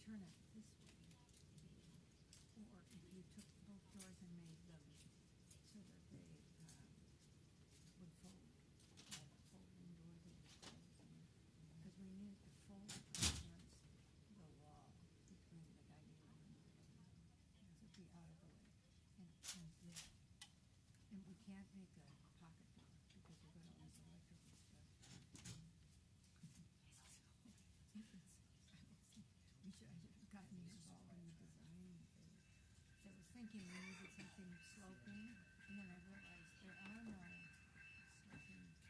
turn it this way, or if you took both doors and made them so that they would fold, like a folding door that would close, because we need to fold it against the wall between the dining room and the living room, to be out of the way. And we can't make a pocket door because we've got all this electrical stuff. We should have gotten involved in the design phase. So I was thinking we needed something sloping, and then I realized there are no sloping edges anywhere.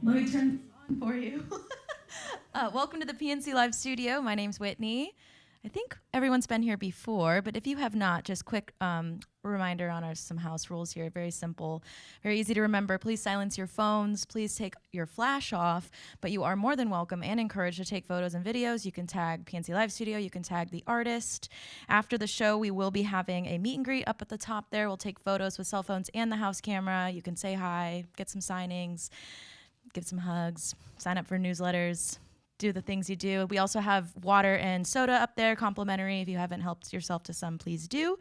Let me turn this on for you. Welcome to the PNC Live Studio. My name's Whitney. I think everyone's been here before, but if you have not, just quick reminder on some house rules here. Very simple, very easy to remember. Please silence your phones. Please take your flash off, but you are more than welcome and encouraged to take photos and videos. You can tag PNC Live Studio. You can tag the artist. After the show, we will be having a meet and greet up at the top there. We'll take photos with cell phones and the house camera. You can say hi, get some signings, give some hugs, sign up for newsletters, do the things you do. We also have water and soda up there, complimentary. If you haven't helped yourself to some, please do.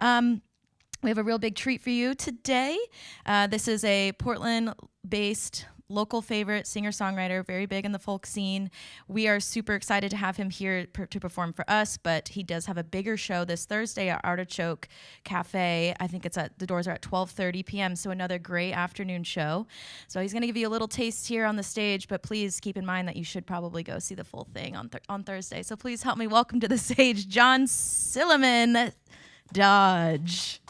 We have a real big treat for you today. This is a Portland-based local favorite singer-songwriter, very big in the folk scene. We are super excited to have him here to perform for us, but he does have a bigger show this Thursday at Artichoke Cafe. I think the doors are at 12:30 p.m., so another great afternoon show. So he's going to give you a little taste here on the stage, but please keep in mind that you should probably go see the full thing on Thursday. So please help me welcome to the stage John Silliman Dodge.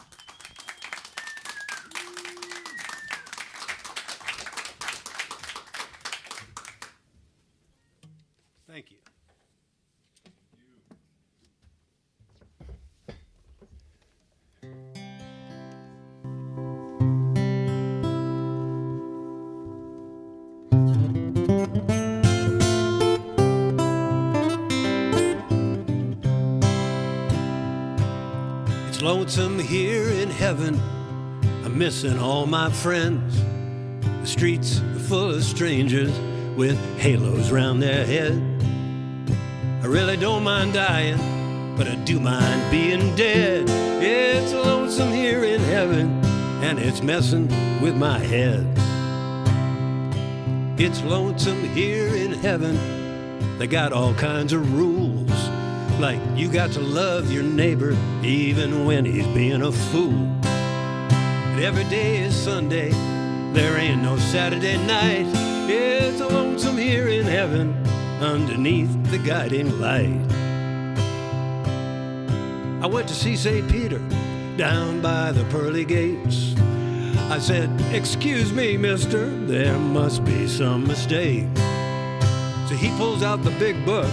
Thank you. It's lonesome here in heaven. I'm missing all my friends. The streets are full of strangers with halos round their head. I really don't mind dying, but I do mind being dead. It's lonesome here in heaven, and it's messing with my head. It's lonesome here in heaven. They got all kinds of rules, like you got to love your neighbor even when he's being a fool. And every day is Sunday, there ain't no Saturday night. It's lonesome here in heaven, underneath the guiding light. I went to see St. Peter down by the pearly gates. I said, "Excuse me, mister, there must be some mistake." So he pulls out the big book.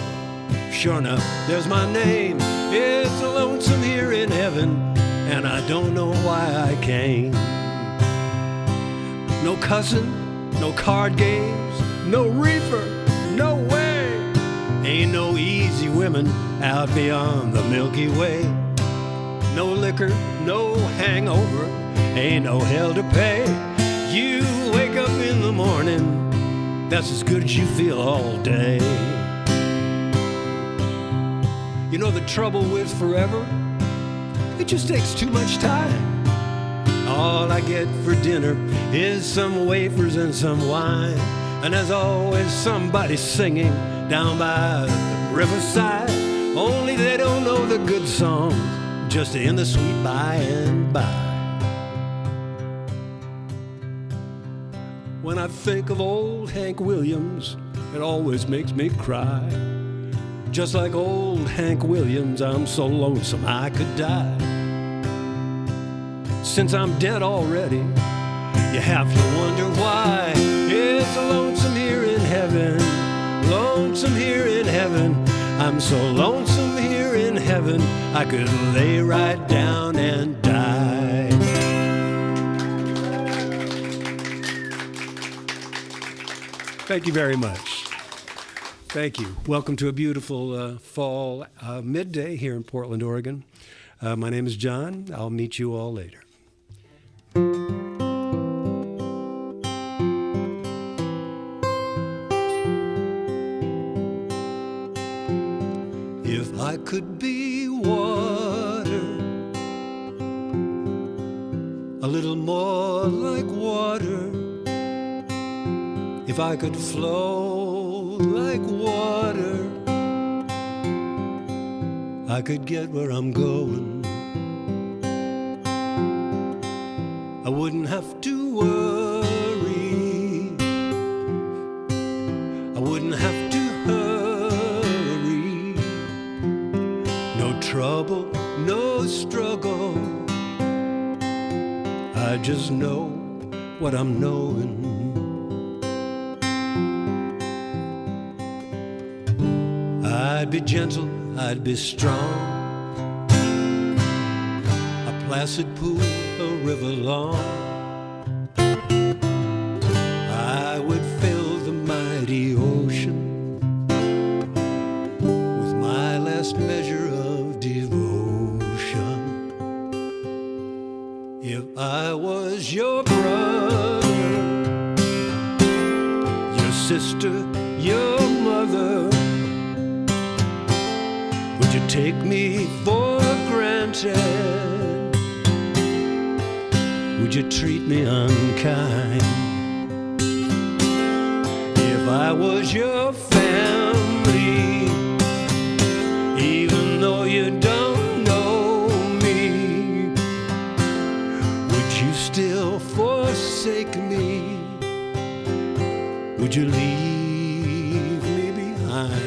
Sure enough, there's my name. It's lonesome here in heaven, and I don't know why I came. No cussing, no card games, no reefer, no way. Ain't no easy women out beyond the Milky Way. No liquor, no hangover, ain't no hell to pay. You wake up in the morning, that's as good as you feel all day. You know the trouble with forever? It just takes too much time. All I get for dinner is some wafers and some wine. And there's always somebody singing down by the riverside. Only they don't know the good songs, just in the sweet by and by. When I think of old Hank Williams, it always makes me cry. Just like old Hank Williams, I'm so lonesome I could die. Since I'm dead already, you have to wonder why. It's lonesome here in heaven, lonesome here in heaven. I'm so lonesome here in heaven, I could lay right down and die. Thank you very much. Thank you. Welcome to a beautiful fall midday here in Portland, Oregon. My name is John. I'll meet you all later. If I could be water, a little more like water, if I could flow like water, I could get where I'm going. I wouldn't have to worry, I wouldn't have to hurry. No trouble, no struggle, I just know what I'm knowing. I'd be gentle, I'd be strong, a placid pool, a river long. I would fill the mighty ocean with my last measure of devotion. If I was your brother, your sister, your mother, would you take me for granted? Would you treat me unkind? If I was your family, even though you don't know me, would you still forsake me? Would you leave me behind?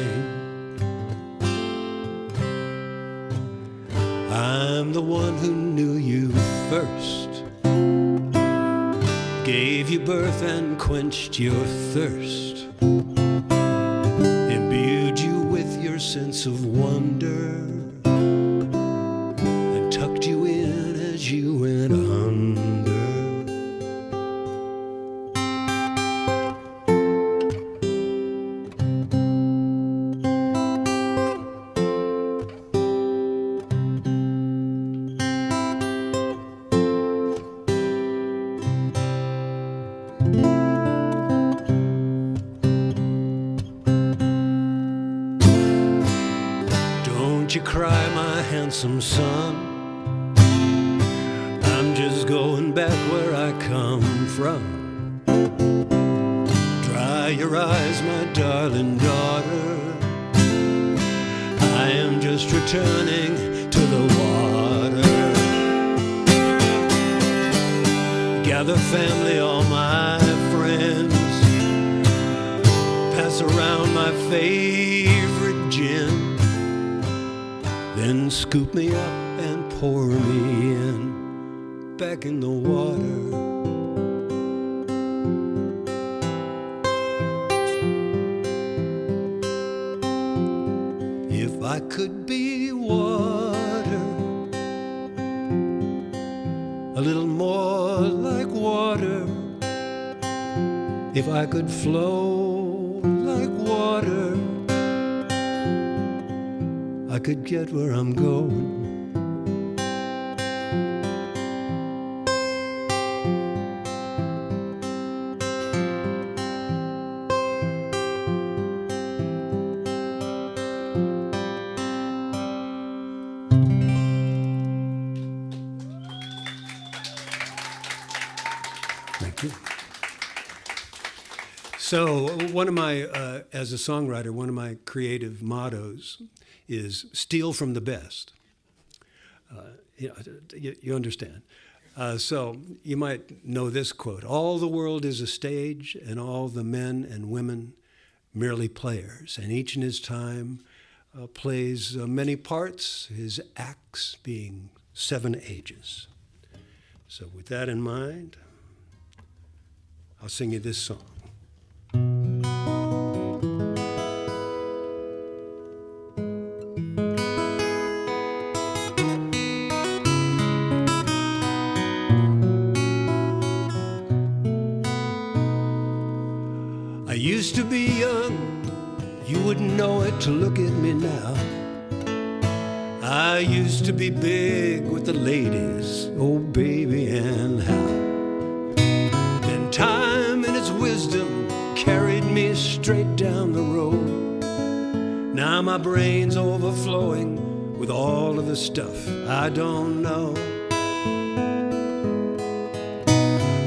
I'm the one who knew you first, gave you birth and quenched your thirst, imbued you with your sense of wonder, and tucked you in as you went under. Don't you cry, my handsome son, I'm just going back where I come from. Dry your eyes, my darling daughter, I am just returning to the water. Gather family, all my friends, pass around my favorite gin, then scoop me up and pour me in, back in the water. If I could be water, a little more like water, if I could flow like water, I could get where I'm going. Thank you. So one of my, as a songwriter, one of my creative mottos is steal from the best. You understand. So you might know this quote: "All the world is a stage, and all the men and women merely players, and each in his time plays many parts, his acts being 7 ages." So with that in mind, I'll sing you this song. I used to be young, you wouldn't know it to look at me now. I used to be big with the ladies, oh baby, and how. Then time and its wisdom carried me straight down the road. Now my brain's overflowing with all of the stuff I don't know.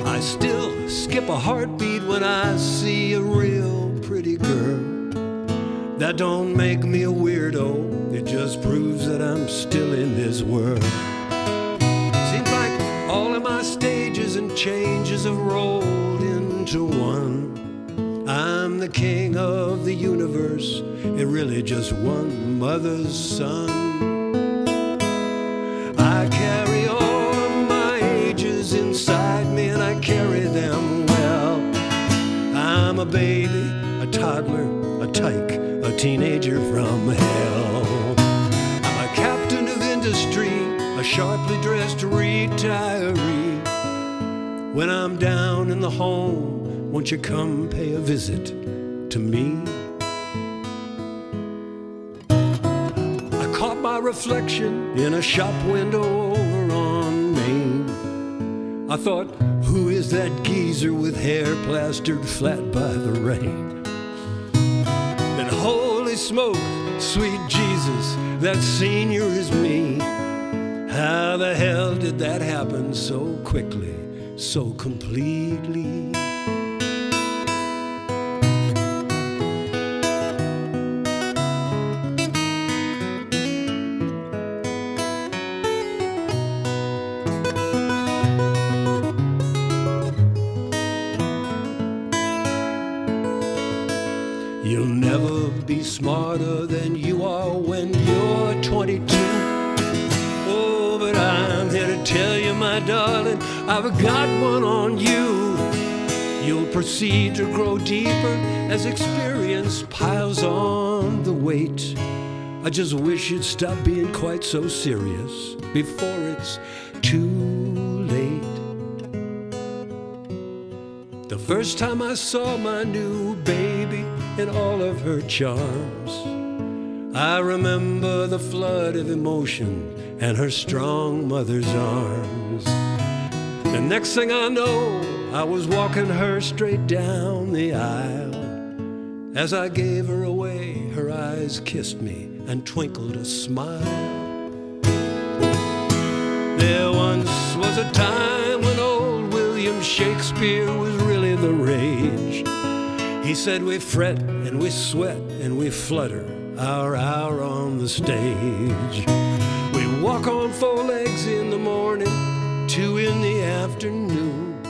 I still skip a heartbeat when I see a real pretty girl. That don't make me a weirdo, it just proves that I'm still in this world. Seems like all of my stages and changes have rolled into one. I'm the king of the universe, and really just one mother's son. I carry all of my ages inside me, and I carry them well. I'm a baby, a toddler, a tyke, a teenager from hell. I'm a captain of industry, a sharply dressed retiree. When I'm down in the home, won't you come pay a visit to me? I caught my reflection in a shop window over on Main. I thought, who is that geezer with hair plastered flat by the rain? Then holy smoke, sweet Jesus, that senior is me. How the hell did that happen so quickly, so completely? You'll never be smarter than you are when you're 22. Oh, but I'm here to tell you, my darling, I've got one on you. You'll proceed to grow deeper as experience piles on the weight. I just wish you'd stop being quite so serious before it's too late. The first time I saw my new baby in all of her charms, I remember the flood of emotion and her strong mother's arms. The next thing I know, I was walking her straight down the aisle. As I gave her away, her eyes kissed me and twinkled a smile. There once was a time when old William Shakespeare was really the rage. He said we fret and we sweat and we flutter our hour on the stage. We walk on 4 legs in the morning, 2 in the afternoon,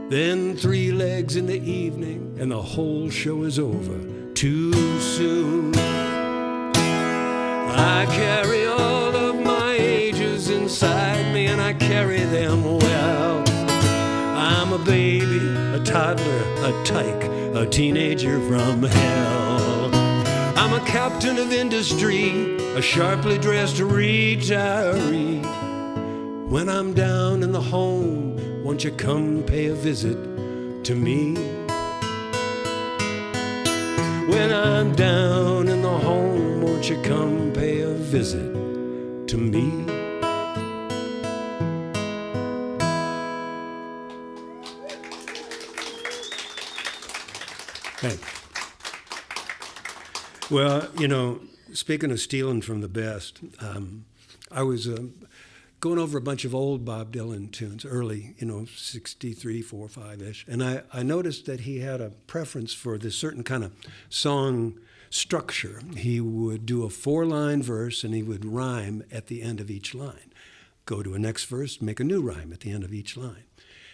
then 3 legs in the evening, and the whole show is over too soon. I carry all of my ages inside me, and I carry them well. I'm a baby, a toddler, a tyke, a teenager from hell. I'm a captain of industry, a sharply dressed retiree. When I'm down in the home, won't you come pay a visit to me? When I'm down in the home, won't you come pay a visit to me? Thanks. Well, you know, speaking of stealing from the best, I was going over a bunch of old Bob Dylan tunes, early, 63, 4, 5-ish, and I noticed that he had a preference for this certain kind of song structure. He would do a 4-line verse, and he would rhyme at the end of each line. go to a next verse, make a new rhyme at the end of each line.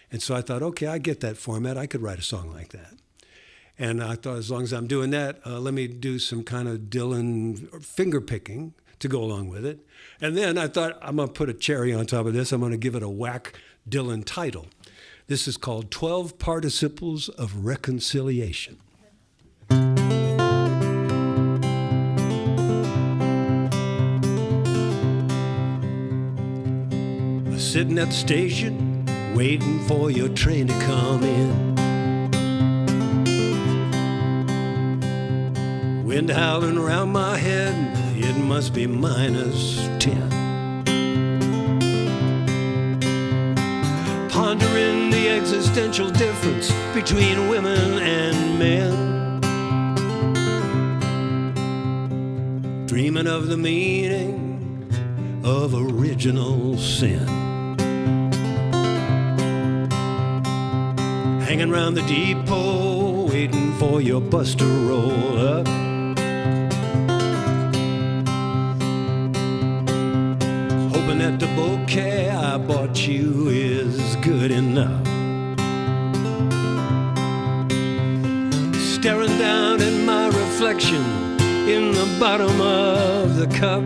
And so I thought, okay, I get that format. I could write a song like that. And I thought, as long as I'm doing that, let me do some kind of Dylan finger picking to go along with it. And then I thought, I'm going to put a cherry on top of this. I'm going to give it a whack Dylan title. This is called 12 Participles of Reconciliation. Sitting at the station, waiting for your train to come in. Wind howling around my head, it must be -10. Pondering the existential difference between women and men. Dreaming of the meaning of original sin. Hanging round the depot, waiting for your bus to roll up. Hoping that the bouquet I bought you is good enough. Staring down at my reflection in the bottom of the cup.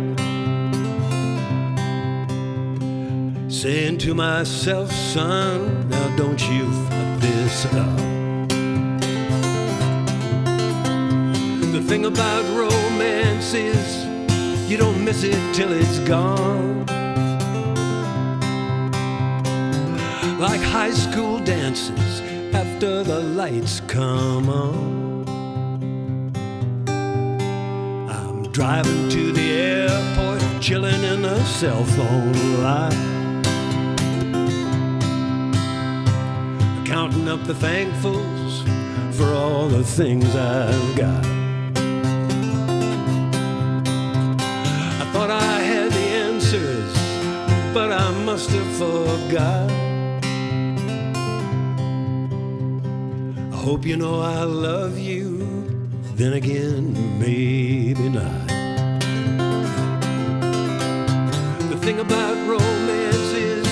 Saying to myself, son, now don't you fuck this up. The thing about romance is you don't miss it till it's gone. Like high school dances after the lights come on. I'm driving to the airport, chilling in a cell phone line. Counting up the thankfuls for all the things I've got. I thought I had the answers, but I must have forgot. I hope you know I love you, then again, maybe not. The thing about romance is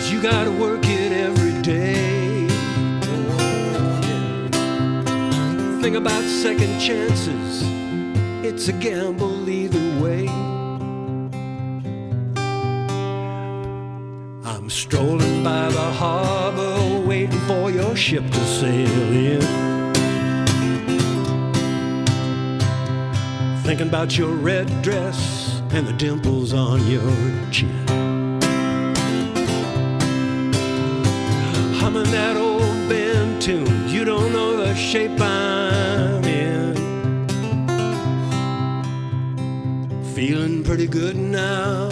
you gotta work it every day. Thing about second chances, it's a gamble either way. I'm strolling by the harbor, waiting for your ship to sail in. Thinking about your red dress and the dimples on your chin. Humming that old band tune, you don't know the shape I'm in. Feeling pretty good now,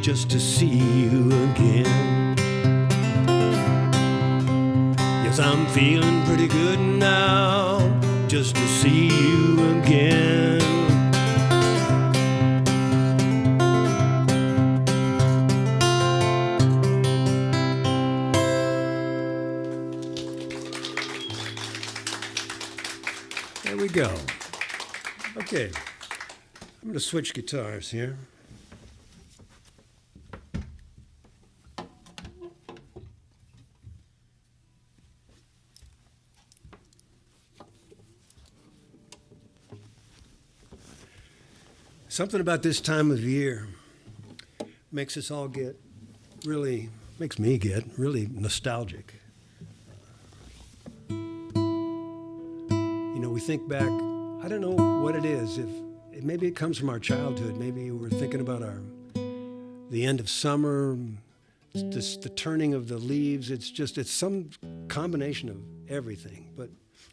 just to see you again. Yes, I'm feeling pretty good now, just to see you again. There we go. Okay, I'm going to switch guitars here. Something about this time of year makes us all get really, makes me get really nostalgic. You know, we think back, I don't know what it is, maybe it comes from our childhood, maybe we're thinking about the end of summer, just the turning of the leaves, it's some combination of everything, but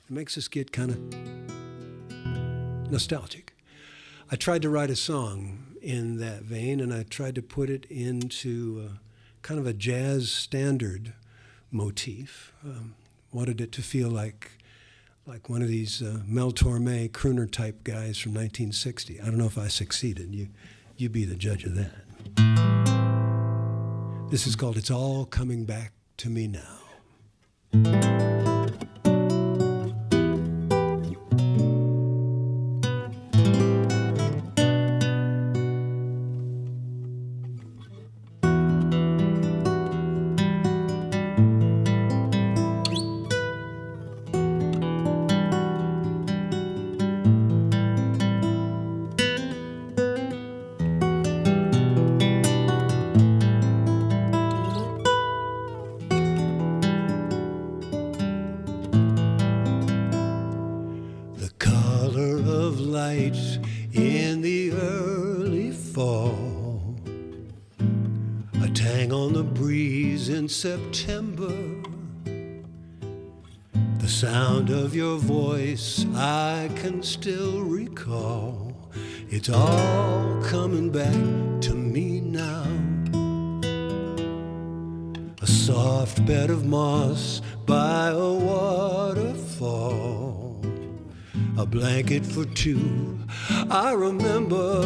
it makes us get kind of nostalgic. I tried to write a song in that vein, and I tried to put it into kind of a jazz standard motif. Wanted it to feel like one of these Mel Torme crooner type guys from 1960. I don't know if I succeeded. You be the judge of that. This is called It's All Coming Back to Me Now. tang on the breeze in September. The sound of your voice I can still recall. It's all coming back to me now. A soft bed of moss by a waterfall, a blanket for two. I remember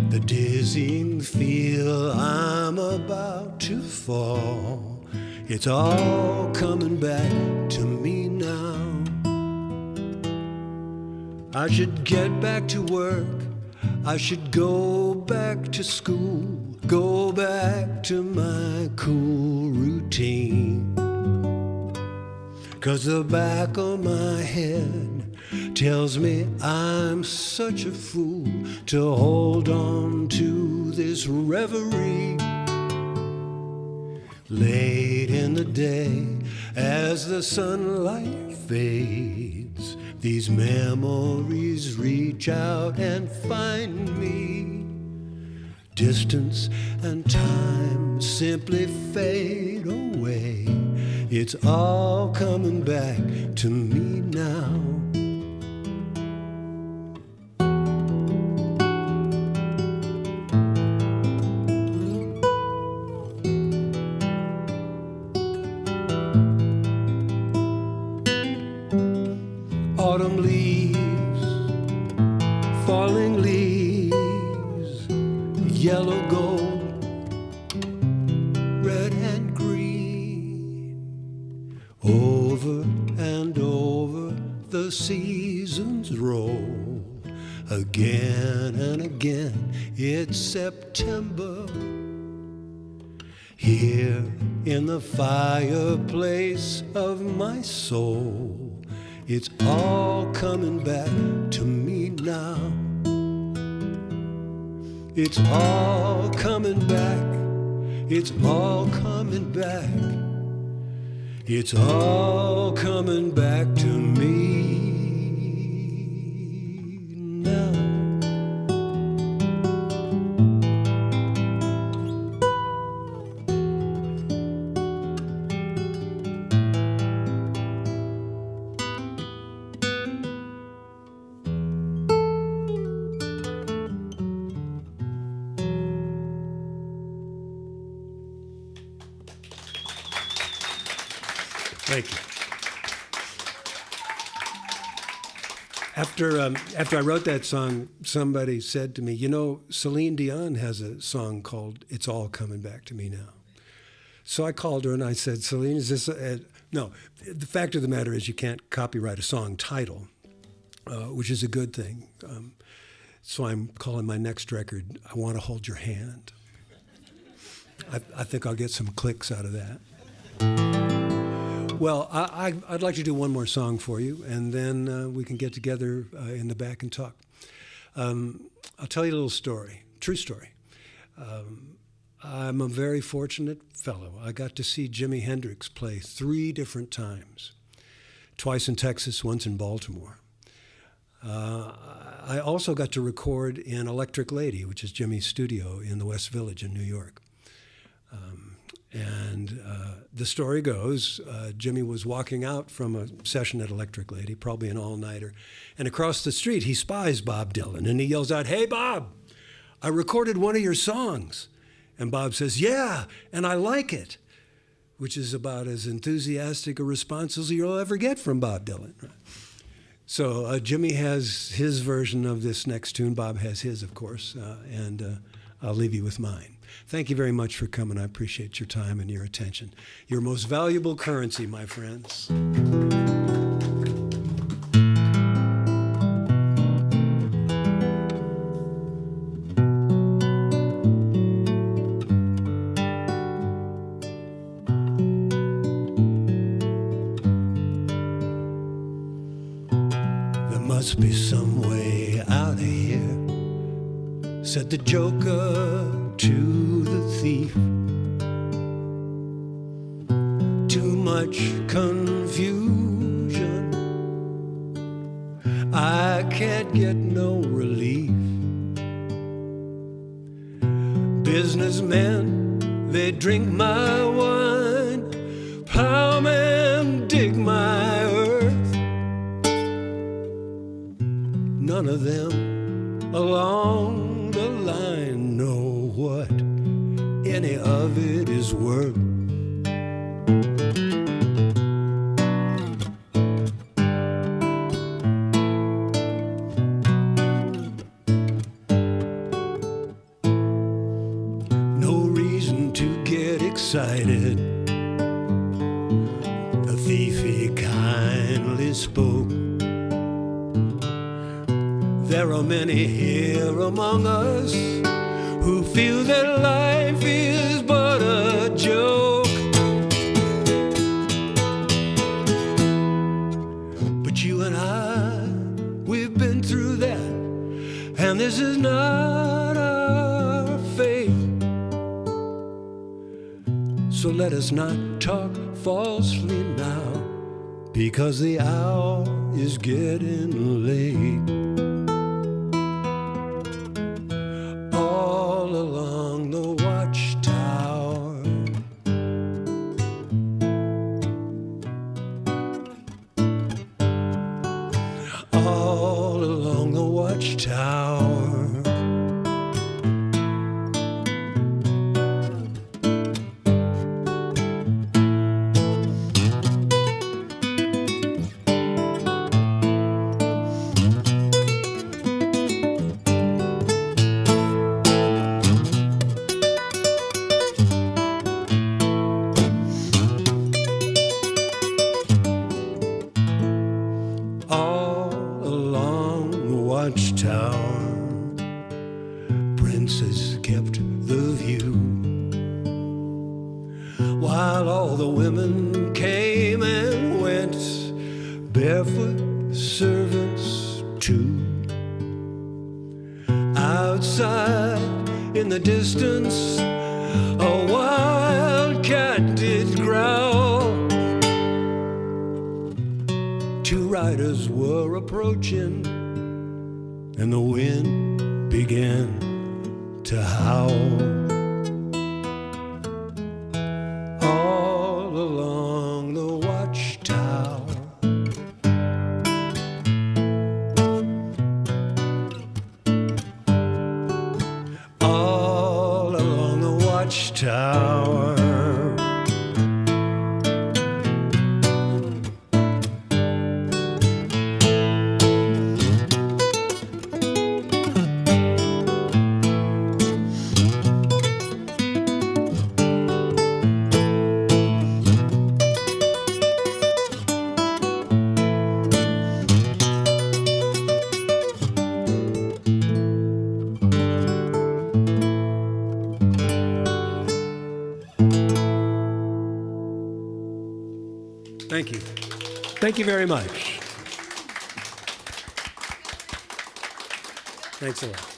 the dizzying feel I'm about to fall. It's all coming back to me now. I should get back to work. I should go back to school. Go back to my cool routine. 'Cause the back of my head tells me I'm such a fool to hold on to this reverie. Late in the day, as the sunlight fades, these memories reach out and find me. Distance and time simply fade away. It's all coming back to me now. Autumn leaves, falling leaves, yellow, gold, red and green. Over and over the seasons roll. Again and again it's September. Here in the fireplace of my soul, it's all coming back to me now. It's all coming back. It's all coming back. It's all coming back to me now. Thank you. After I wrote that song, somebody said to me, you know, Celine Dion has a song called It's All Coming Back to Me Now. So I called her and I said, Celine, is this no, the fact of the matter is you can't copyright a song title, which is a good thing. So I'm calling my next record, I Want to Hold Your Hand. I think I'll get some clicks out of that. Well, I'd like to do one more song for you, and then we can get together in the back and talk. I'll tell you a little story, true story. I'm a very fortunate fellow. I got to see Jimi Hendrix play 3 different times, twice in Texas, once in Baltimore. I also got to record in Electric Lady, which is Jimmy's studio in the West Village in New York. And the story goes, Jimmy was walking out from a session at Electric Lady, probably an all-nighter, and across the street he spies Bob Dylan, and he yells out, "Hey, Bob, I recorded one of your songs." And Bob says, "Yeah, and I like it," which is about as enthusiastic a response as you'll ever get from Bob Dylan. So Jimmy has his version of this next tune. Bob has his, of course, and I'll leave you with mine. Thank you very much for coming. I appreciate your time and your attention. Your most valuable currency, my friends. There must be some way out of here, said the joker to the thief. Too much confusion, I can't get no relief. Businessmen, they drink my wine. Plowmen dig my earth. None of them along the line know what any of it is worth. Excited, the thief he kindly spoke. There are many here among us who feel that life is but a joke. But you and I, we've been through that, and this is not our fate. So let us not talk falsely now, because the hour is getting late. All along the watchtower, all along the watchtower. Watchtower, princes kept the view, while all the women came and went, barefoot servants too. Outside in the distance, a wild cat did growl. Two riders were approaching, and the wind began to howl. All along the watchtower, all along the watchtower. Thank you. Thank you very much. Thanks a lot.